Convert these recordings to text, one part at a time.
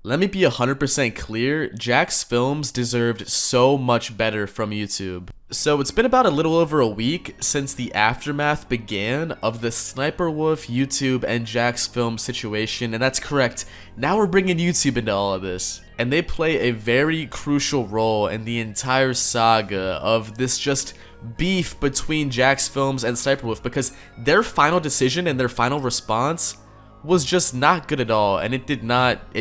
Let me be 100% clear, JacksFilms deserved so much better from YouTube. So it's been about a little over a week since the aftermath began of the SSSniperwolf, YouTube, and JacksFilms situation, and that's correct, now we're bringing YouTube into all of this. And they play a very crucial role in the entire saga of this just beef between JacksFilms and SSSniperwolf, because their final decision and their final response was just not good at all, and it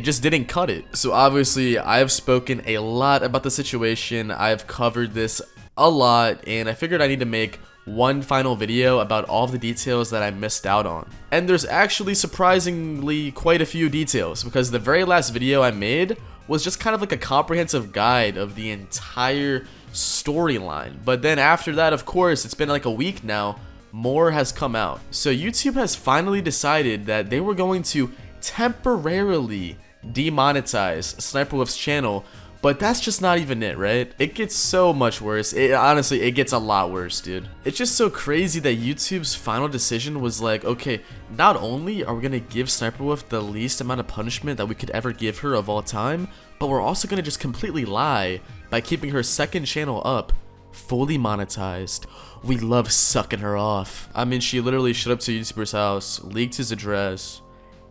just didn't cut it. So obviously I've spoken a lot about the situation, I've covered this a lot, and I figured I need to make one final video about all of the details that I missed out on. And there's actually surprisingly quite a few details, because the very last video I made was just kind of like a comprehensive guide of the entire storyline. But then after that, of course, it's been like a week now, more has come out. So YouTube has finally decided that they were going to temporarily demonetize SSSniperwolf's channel, but that's just not even it, right? It gets so much worse. Honestly, it gets a lot worse, dude. It's just so crazy that YouTube's final decision was like, okay, not only are we gonna give SSSniperwolf the least amount of punishment that we could ever give her of all time, but we're also gonna just completely lie by keeping her second channel up fully monetized. We love sucking her off. I mean, she literally showed up to a YouTuber's house, leaked his address,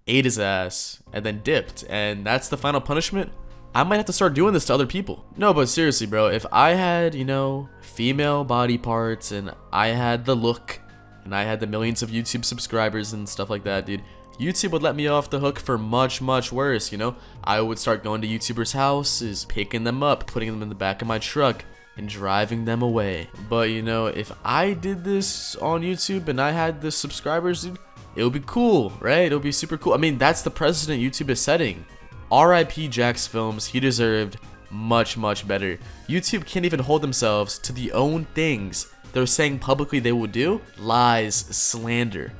ate his ass, and then dipped. And that's the final punishment? I might have to start doing this to other people. No, but seriously, bro, if I had, you know, female body parts and I had the look and I had the millions of YouTube subscribers and stuff like that, dude, YouTube would let me off the hook for much, much worse, you know? I would start going to YouTubers' houses, picking them up, putting them in the back of my truck, and driving them away. But you know, if I did this on YouTube and I had the subscribers, dude, it would be cool, right? It would be super cool. I mean, that's the precedent YouTube is setting. RIP JacksFilms, he deserved much, much better. YouTube can't even hold themselves to the own things they're saying publicly they will do. Lies, slander.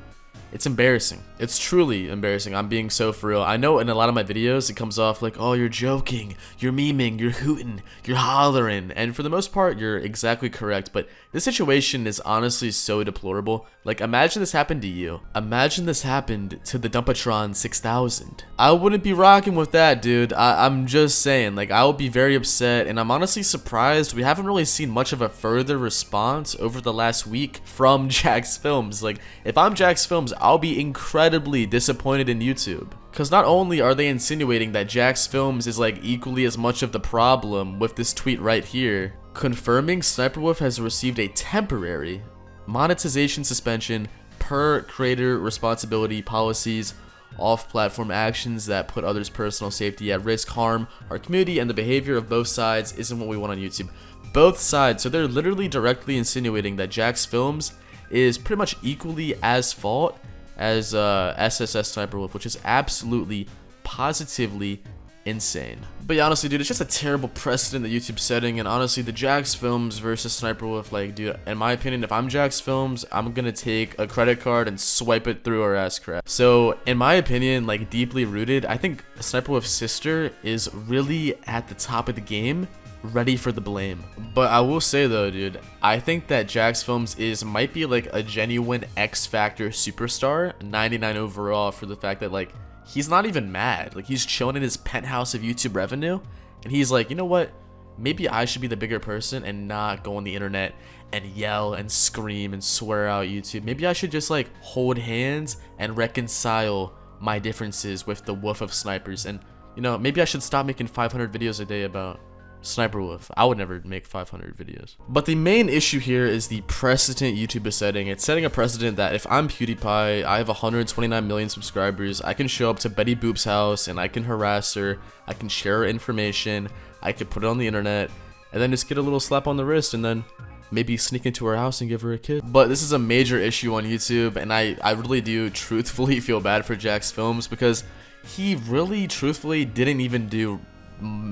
It's embarrassing. It's truly embarrassing. I'm being so for real. I know in a lot of my videos it comes off like, oh, you're joking, you're memeing, you're hooting, you're hollering, and for the most part you're exactly correct, but this situation is honestly so deplorable. Like, imagine this happened to you. Imagine this happened to the Dumpatron 6000. I wouldn't be rocking with that, dude. I'm just saying, like, I would be very upset, and I'm honestly surprised we haven't really seen much of a further response over the last week from JacksFilms. Like, if I'm JacksFilms, I'll be incredibly disappointed in YouTube. Because not only are they insinuating that JacksFilms is like equally as much of the problem with this tweet right here, confirming SSSniperwolf has received a temporary monetization suspension per creator responsibility policies, off-platform actions that put others' personal safety at risk, harm our community, and the behavior of both sides isn't what we want on YouTube. Both sides, so they're literally directly insinuating that JacksFilms is pretty much equally as fault as SSSniperwolf, which is absolutely, positively insane. But yeah, honestly, dude, it's just a terrible precedent that YouTube's setting, and honestly, the JacksFilms versus SSSniperwolf, like, dude, in my opinion, if I'm JacksFilms, I'm gonna take a credit card and swipe it through her ass crack. So, in my opinion, like, deeply rooted, I think SSSniperwolf's sister is really at the top of the game, ready for the blame. But I will say though, dude, I think that JacksFilms might be like a genuine X Factor superstar, 99 overall, for the fact that like he's not even mad. Like, he's chilling in his penthouse of YouTube revenue, and he's like, you know what, maybe I should be the bigger person and not go on the internet and yell and scream and swear out YouTube. Maybe I should just like hold hands and reconcile my differences with the wolf of snipers, and you know, maybe I should stop making 500 videos a day about SSSniperwolf. I would never make 500 videos. But the main issue here is the precedent YouTube is setting. It's setting a precedent that if I'm PewDiePie, I have 129 million subscribers, I can show up to Betty Boop's house and I can harass her, I can share her information, I can put it on the internet, and then just get a little slap on the wrist and then maybe sneak into her house and give her a kiss. But this is a major issue on YouTube, and I really do truthfully feel bad for JacksFilms, because he really truthfully didn't even do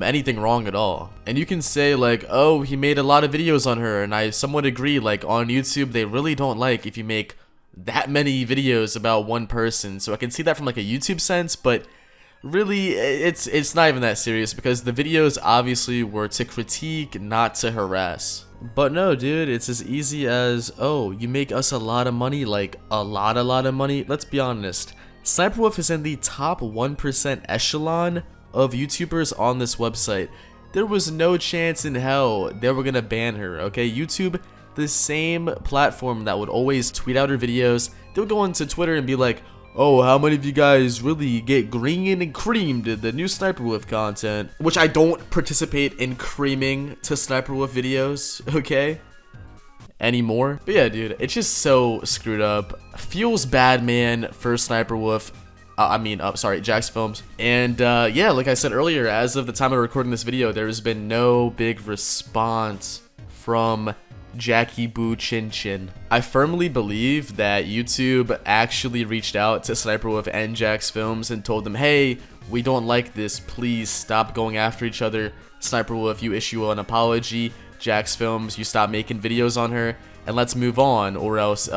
anything wrong at all. And you can say like, oh, he made a lot of videos on her, and I somewhat agree. Like, on YouTube they really don't like if you make that many videos about one person, so I can see that from like a YouTube sense, but really it's not even that serious, because the videos obviously were to critique, not to harass. But no, dude, it's as easy as, oh, you make us a lot of money, like a lot of money. Let's be honest, SSSniperwolf is in the top 1% echelon of YouTubers on this website. There was no chance in hell they were gonna ban her, okay? YouTube, the same platform that would always tweet out her videos, they would go onto Twitter and be like, oh, how many of you guys really get green and creamed the new SniperWolf content? Which I don't participate in creaming to SniperWolf videos, okay? Anymore. But yeah, dude, it's just so screwed up. Feels bad, man, for SniperWolf. Sorry, JacksFilms. And yeah, like I said earlier, as of the time of recording this video, there's been no big response from Jackie Boo Chin Chin. I firmly believe that YouTube actually reached out to SniperWolf and JacksFilms and told them, hey, we don't like this, please stop going after each other. SniperWolf, you issue an apology. JacksFilms, you stop making videos on her, and let's move on, or else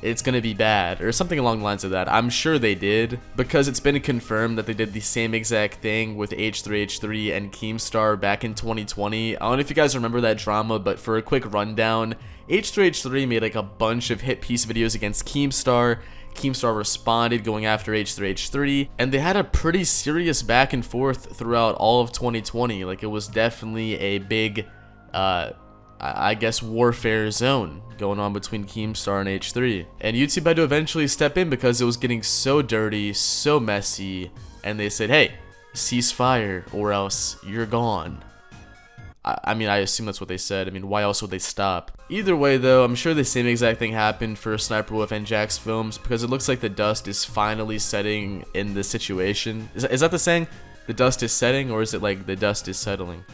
it's gonna be bad, or something along the lines of that. I'm sure they did, because it's been confirmed that they did the same exact thing with H3H3 and Keemstar back in 2020. I don't know if you guys remember that drama, but for a quick rundown, H3H3 made like a bunch of hit piece videos against Keemstar. Keemstar responded going after H3H3, and they had a pretty serious back and forth throughout all of 2020. Like, it was definitely a big, I guess, warfare zone going on between Keemstar and H3. And YouTube had to eventually step in because it was getting so dirty, so messy, and they said, hey, cease fire or else you're gone. I mean, I assume that's what they said. I mean, why else would they stop? Either way, though, I'm sure the same exact thing happened for SniperWolf and JacksFilms, because it looks like the dust is finally setting in this situation. Is that the saying? The dust is setting, or is it like the dust is settling?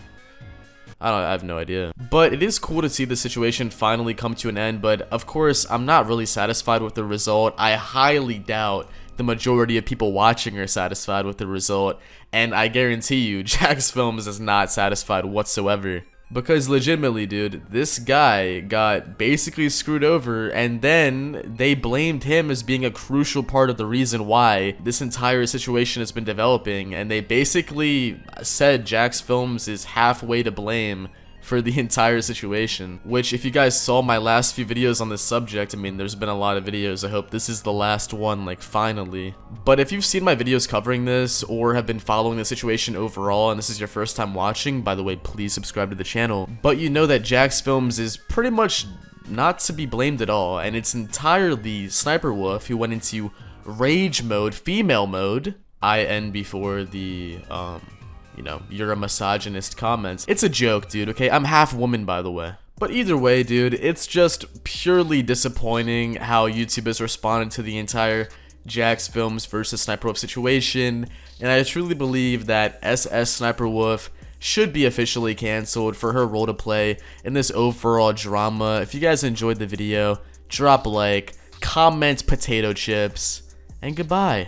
I have no idea. But it is cool to see the situation finally come to an end, but of course, I'm not really satisfied with the result. I highly doubt the majority of people watching are satisfied with the result, and I guarantee you, JacksFilms is not satisfied whatsoever. Because legitimately, dude, this guy got basically screwed over, and then they blamed him as being a crucial part of the reason why this entire situation has been developing, and they basically said JacksFilms is halfway to blame for the entire situation. Which, if you guys saw my last few videos on this subject, I mean, there's been a lot of videos. I hope this is the last one, like, finally. But if you've seen my videos covering this, or have been following the situation overall, and this is your first time watching, by the way, please subscribe to the channel. But you know that JacksFilms is pretty much not to be blamed at all, and it's entirely SniperWolf who went into rage mode, female mode, IN before the, you know, you're a misogynist comments. It's a joke, dude, okay? I'm half woman, by the way. But either way, dude, it's just purely disappointing how YouTube has responded to the entire JacksFilms versus SniperWolf situation, and I truly believe that SSSniperwolf should be officially canceled for her role to play in this overall drama. If you guys enjoyed the video, drop a like, comment potato chips, and goodbye.